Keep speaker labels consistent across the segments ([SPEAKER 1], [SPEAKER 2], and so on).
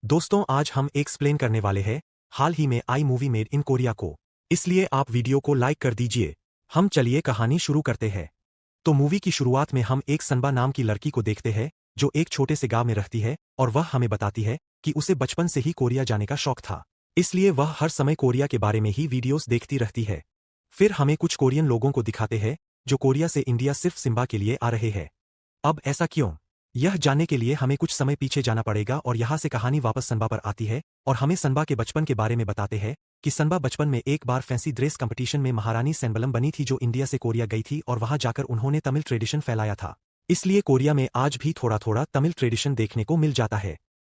[SPEAKER 1] दोस्तों आज हम एक्सप्लेन करने वाले हैं हाल ही में आई मूवी मेड इन कोरिया को। इसलिए आप वीडियो को लाइक कर दीजिए। हम चलिए कहानी शुरू करते हैं। तो मूवी की शुरुआत में हम एक सनबा नाम की लड़की को देखते हैं जो एक छोटे से गांव में रहती है और वह हमें बताती है कि उसे बचपन से ही कोरिया जाने का शौक था। इसलिए वह हर समय कोरिया के बारे में ही वीडियोस देखती रहती है। फिर हमें कुछ कोरियन लोगों को दिखाते हैं जो कोरिया से इंडिया सिर्फ सिम्बा के लिए आ रहे हैं। अब ऐसा क्यों? यह जानने के लिए हमें कुछ समय पीछे जाना पड़ेगा और यहाँ से कहानी वापस सनबा पर आती है और हमें सनबा के बचपन के बारे में बताते हैं कि सनबा बचपन में एक बार फैंसी ड्रेस कंपटीशन में महारानी सेनबलम बनी थी जो इंडिया से कोरिया गई थी और वहां जाकर उन्होंने तमिल ट्रेडिशन फैलाया था। इसलिए कोरिया में आज भी थोड़ा थोड़ा तमिल ट्रेडिशन देखने को मिल जाता है।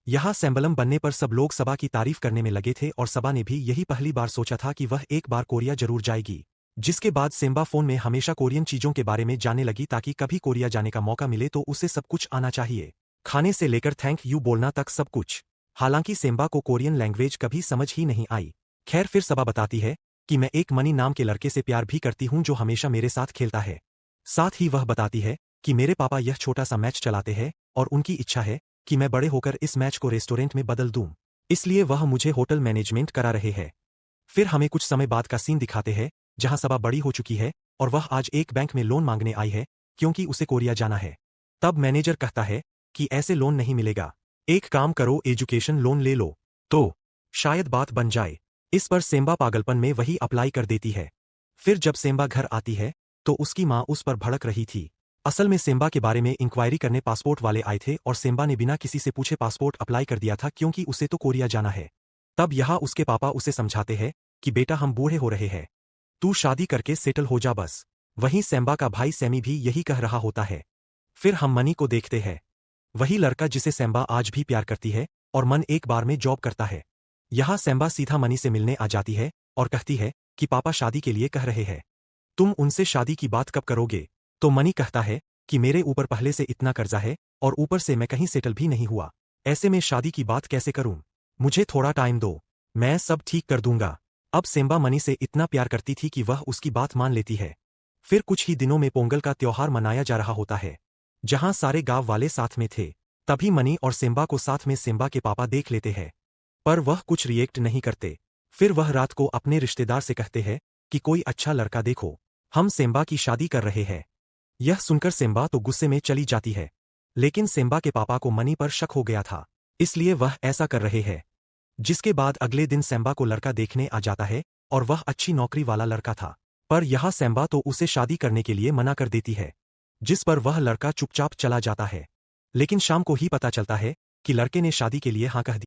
[SPEAKER 1] यहाँ सेम्बलम बनने पर सब लोग सबा की तारीफ करने में लगे थे और सबा ने भी यही पहली बार सोचा था कि वह एक बार कोरिया जरूर जाएगी। जिसके बाद सेम्बा फोन में हमेशा कोरियन चीजों के बारे में जानने लगी ताकि कभी कोरिया जाने का मौका मिले तो उसे सब कुछ आना चाहिए, खाने से लेकर थैंक यू बोलना तक सब कुछ। हालांकि सेम्बा को कोरियन लैंग्वेज कभी समझ ही नहीं आई। खैर फिर सबा बताती है कि मैं एक मनी नाम के लड़के से प्यार भी करती हूं जो हमेशा मेरे साथ खेलता है। साथ ही वह बताती है कि मेरे पापा यह छोटा सा मैच चलाते हैं और उनकी इच्छा है कि मैं बड़े होकर इस मैच को रेस्टोरेंट में बदल दूं, इसलिए वह मुझे होटल मैनेजमेंट करा रहे हैं। फिर हमें कुछ समय बाद का सीन दिखाते हैं जहां सबा बड़ी हो चुकी है और वह आज एक बैंक में लोन मांगने आई है क्योंकि उसे कोरिया जाना है। तब मैनेजर कहता है कि ऐसे लोन नहीं मिलेगा, एक काम करो एजुकेशन लोन ले लो तो शायद बात बन जाए। इस पर सेम्बा पागलपन में वही अप्लाई कर देती है। फिर जब सेम्बा घर आती है तो उसकी माँ उस पर भड़क रही थी। असल में सेम्बा के बारे में इंक्वायरी करने पासपोर्ट वाले आए थे और सेम्बा ने बिना किसी से पूछे पासपोर्ट अप्लाई कर दिया था क्योंकि उसे तो कोरिया जाना है। तब यहाँ उसके पापा उसे समझाते हैं कि बेटा हम बूढ़े हो रहे हैं, तू शादी करके सेटल हो जा बस। वहीं सेम्बा का भाई सैमी भी यही कह रहा होता है। फिर हम मनी को देखते हैं, वही लड़का जिसे सेम्बा आज भी प्यार करती है और मन एक बार में जॉब करता है। यहाँ सेम्बा सीधा मनी से मिलने आ जाती है और कहती है कि पापा शादी के लिए कह रहे हैं, तुम उनसे शादी की बात कब करोगे? तो मनी कहता है कि मेरे ऊपर पहले से इतना कर्जा है और ऊपर से मैं कहीं सेटल भी नहीं हुआ, ऐसे में शादी की बात कैसे करूं? मुझे थोड़ा टाइम दो, मैं सब ठीक कर दूंगा। अब सेम्बा मनी से इतना प्यार करती थी कि वह उसकी बात मान लेती है। फिर कुछ ही दिनों में पोंगल का त्योहार मनाया जा रहा होता है जहां सारे गांव वाले साथ में थे। तभी मनी और सेम्बा को साथ में सेम्बा के पापा देख लेते हैं पर वह कुछ रिएक्ट नहीं करते। फिर वह रात को अपने रिश्तेदार से कहते हैं कि कोई अच्छा लड़का देखो, हम सेम्बा की शादी कर रहे हैं। यह सुनकर सेम्बा तो गुस्से में चली जाती है, लेकिन सेम्बा के पापा को मनी पर शक हो गया था इसलिए वह ऐसा कर रहे हैं। जिसके बाद अगले दिन सेम्बा को लड़का देखने आ जाता है और वह अच्छी नौकरी वाला लड़का था, पर यहाँ सेम्बा तो उसे शादी करने के लिए मना कर देती है, जिस पर वह लड़का चुपचाप चला जाता है। लेकिन शाम को ही पता चलता है कि लड़के ने शादी के लिए हाँ कह दी।